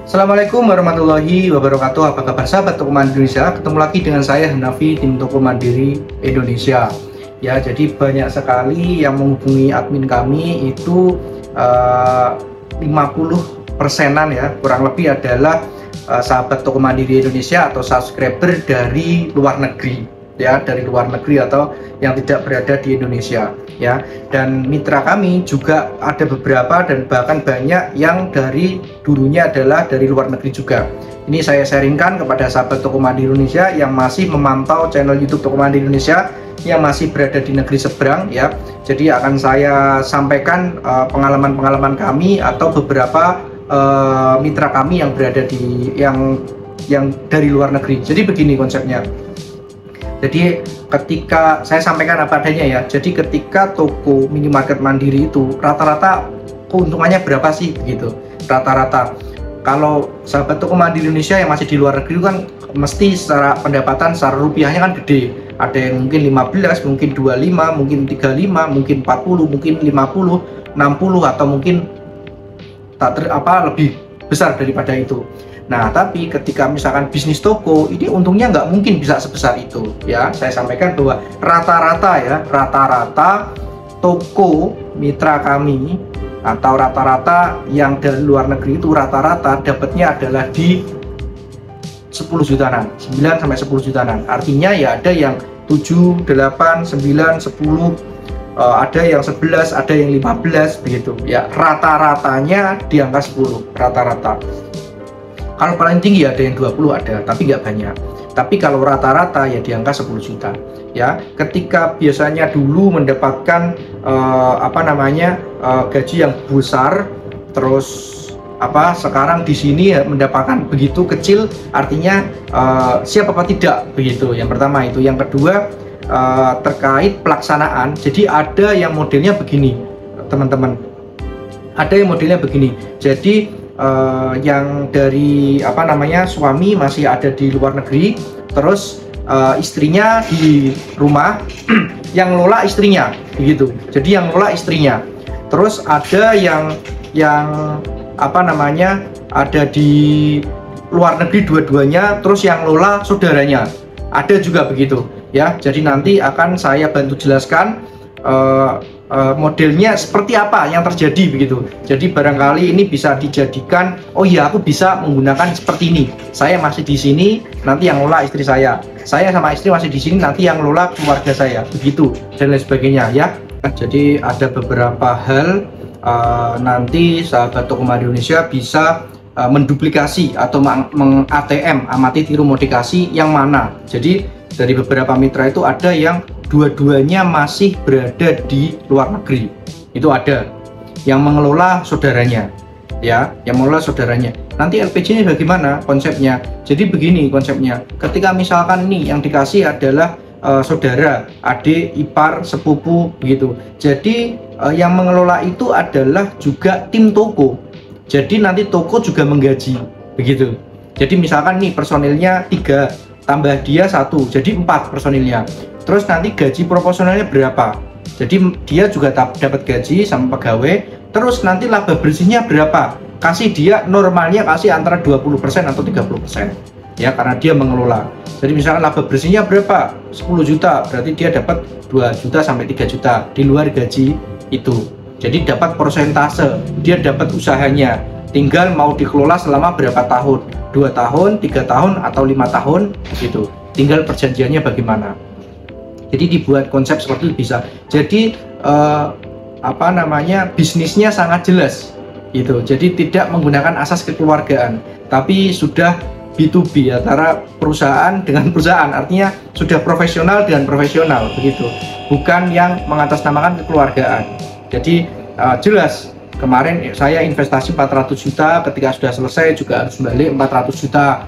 Assalamualaikum warahmatullahi wabarakatuh. Apa kabar sahabat Toko Mandiri Indonesia? Ketemu lagi dengan saya Hanafi, tim Toko Mandiri Indonesia. Ya, jadi banyak sekali yang menghubungi admin kami itu 50%-an ya, kurang lebih adalah sahabat Toko Mandiri Indonesia atau subscriber dari luar negeri. Ya, dari luar negeri atau yang tidak berada di Indonesia ya. Dan mitra kami juga ada beberapa dan bahkan banyak yang dari dulunya adalah dari luar negeri juga. Ini saya sharingkan kepada sahabat Toko Mandiri Indonesia yang masih memantau channel YouTube Toko Mandiri Indonesia yang masih berada di negeri seberang ya. Jadi akan saya sampaikan pengalaman-pengalaman kami atau beberapa mitra kami yang berada di yang dari luar negeri. Jadi begini konsepnya. Jadi ketika saya sampaikan apa adanya ya, jadi ketika toko minimarket mandiri itu rata-rata keuntungannya berapa sih begitu? Rata-rata kalau sahabat Toko Mandiri Indonesia yang masih di luar negeri kan mesti secara pendapatan secara rupiahnya kan gede. Ada yang mungkin 15, mungkin 25, mungkin 35, mungkin 40, mungkin 50, 60 atau mungkin lebih besar daripada itu. Nah, tapi ketika misalkan bisnis toko, ini untungnya nggak mungkin bisa sebesar itu ya. Saya sampaikan bahwa rata-rata toko mitra kami atau rata-rata yang dari luar negeri itu rata-rata dapatnya adalah di 10 jutaan, 9 sampai 10 jutaan. Artinya ya ada yang 7, 8, 9, 10, ada yang 11, ada yang 15 begitu ya. Rata-ratanya di angka 10 rata-rata. Kalau paling tinggi ada yang 20 ada, tapi nggak banyak. Tapi kalau rata-rata ya di angka 10 juta. Ya, ketika biasanya dulu mendapatkan gaji yang besar, terus sekarang di sini mendapatkan begitu kecil, artinya siap apa tidak begitu. Yang pertama itu, yang kedua terkait pelaksanaan. Jadi ada yang modelnya begini, teman-teman. Ada yang modelnya begini. Jadi yang dari suami masih ada di luar negeri, terus istrinya di rumah, yang ngelola istrinya begitu. Jadi yang ngelola istrinya. Terus ada yang ada di luar negeri dua-duanya, terus yang ngelola saudaranya. Ada juga begitu ya. Jadi nanti akan saya bantu jelaskan modelnya seperti apa yang terjadi begitu. Jadi barangkali ini bisa dijadikan, oh iya aku bisa menggunakan seperti ini. Saya masih di sini, nanti yang ngelola istri saya. Saya sama istri masih di sini, nanti yang ngelola keluarga saya. Begitu dan lain sebagainya ya. Jadi ada beberapa hal nanti sahabat Toko Mandiri Indonesia bisa menduplikasi atau meng-ATM, amati tiru modifikasi yang mana. Jadi dari beberapa mitra itu ada yang dua-duanya masih berada di luar negeri. Itu ada yang mengelola saudaranya ya, yang mengelola saudaranya. Nanti LPG-nya bagaimana konsepnya? Jadi begini konsepnya, ketika misalkan ini yang dikasih adalah saudara, adik, ipar, sepupu begitu. Jadi yang mengelola itu adalah juga tim toko. Jadi nanti toko juga menggaji begitu. Jadi misalkan nih personilnya 3 tambah dia 1, jadi 4 personilnya. Terus nanti gaji proporsionalnya berapa? Jadi dia juga dapat gaji sama pegawai. Terus nanti laba bersihnya berapa? Kasih dia normalnya kasih antara 20% atau 30% ya, karena dia mengelola. Jadi misalkan laba bersihnya berapa? 10 juta, berarti dia dapat 2 juta sampai 3 juta di luar gaji itu. Jadi dapat persentase, dia dapat usahanya. Tinggal mau dikelola selama berapa tahun? 2 tahun, 3 tahun, atau 5 tahun gitu. Tinggal perjanjiannya bagaimana. Jadi dibuat konsep seperti itu bisa. Jadi bisnisnya sangat jelas gitu. Jadi tidak menggunakan asas kekeluargaan, tapi sudah B2B antara perusahaan dengan perusahaan. Artinya sudah profesional dengan profesional begitu. Bukan yang mengatasnamakan kekeluargaan. Jadi jelas. Kemarin saya investasi 400 juta, ketika sudah selesai juga harus balik 400 juta.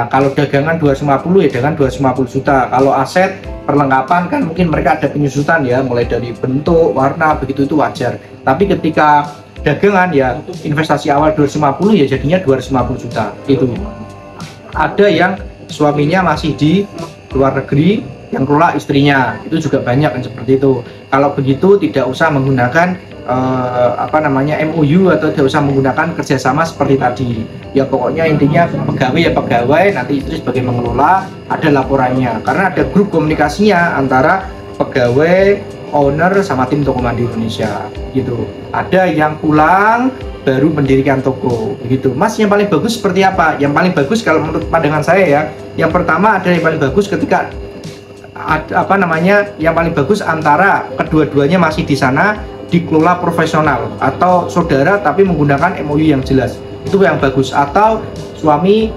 Kalau dagangan 250 ya dengan 250 juta. Kalau aset perlengkapan kan mungkin mereka ada penyusutan ya, mulai dari bentuk, warna, begitu itu wajar. Tapi ketika dagangan ya investasi awal 250 ya jadinya 250 juta itu. Ada yang suaminya masih di luar negeri, yang kelola istrinya, itu juga banyak yang seperti itu. Kalau begitu tidak usah menggunakan MOU atau tidak usah menggunakan kerjasama seperti tadi. Ya pokoknya intinya pegawai ya pegawai, nanti istri sebagai mengelola, ada laporannya. Karena ada grup komunikasinya antara pegawai, owner sama tim toko Mandiri Indonesia gitu. Ada yang pulang baru mendirikan toko begitu. Mas, yang paling bagus seperti apa? Yang paling bagus kalau menurut pandangan saya ya, yang pertama ada yang paling bagus ketika yang paling bagus antara kedua-duanya masih di sana, dikelola profesional, atau saudara tapi menggunakan MOU yang jelas, itu yang bagus. Atau suami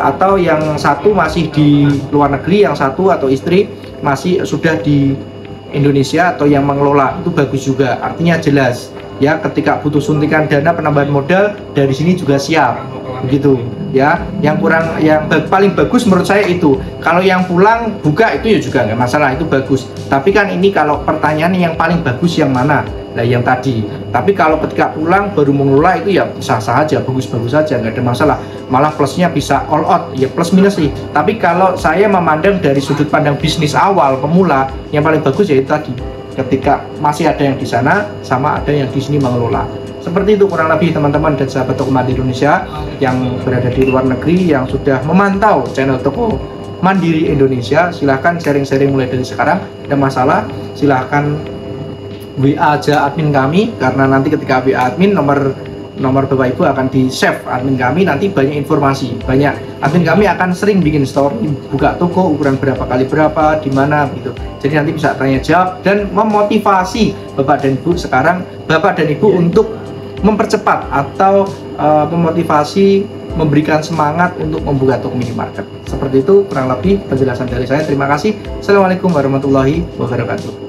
atau yang satu masih di luar negeri, yang satu atau istri masih sudah di Indonesia atau yang mengelola, itu bagus juga, artinya jelas ya. Ketika butuh suntikan dana penambahan modal, dari sini juga siap begitu ya. Yang paling bagus menurut saya itu. Kalau yang pulang buka itu ya juga nggak masalah, itu bagus. Tapi kan ini kalau pertanyaan yang paling bagus yang mana, nah yang tadi. Tapi kalau ketika pulang baru mengelola itu ya sah-sah aja, bagus-bagus saja, nggak ada masalah. Malah plusnya bisa all out, ya plus minus sih. Tapi kalau saya memandang dari sudut pandang bisnis awal pemula, yang paling bagus ya itu tadi, ketika masih ada yang di sana sama ada yang di sini mengelola. Seperti itu kurang lebih teman-teman dan sahabat toko Mandiri Indonesia yang berada di luar negeri, yang sudah memantau channel toko Mandiri Indonesia. Silahkan sharing-sharing mulai dari sekarang. Ada masalah silahkan WA aja admin kami, karena nanti ketika WA admin nomor Bapak Ibu akan di save admin kami, nanti banyak informasi, banyak admin kami akan sering bikin story buka toko, ukuran berapa kali berapa, di mana gitu. Jadi nanti bisa tanya jawab dan memotivasi Bapak dan Ibu sekarang, Bapak dan Ibu untuk mempercepat atau memotivasi, memberikan semangat untuk membuka toko minimarket. Seperti itu kurang lebih penjelasan dari saya. Terima kasih. Assalamualaikum warahmatullahi wabarakatuh.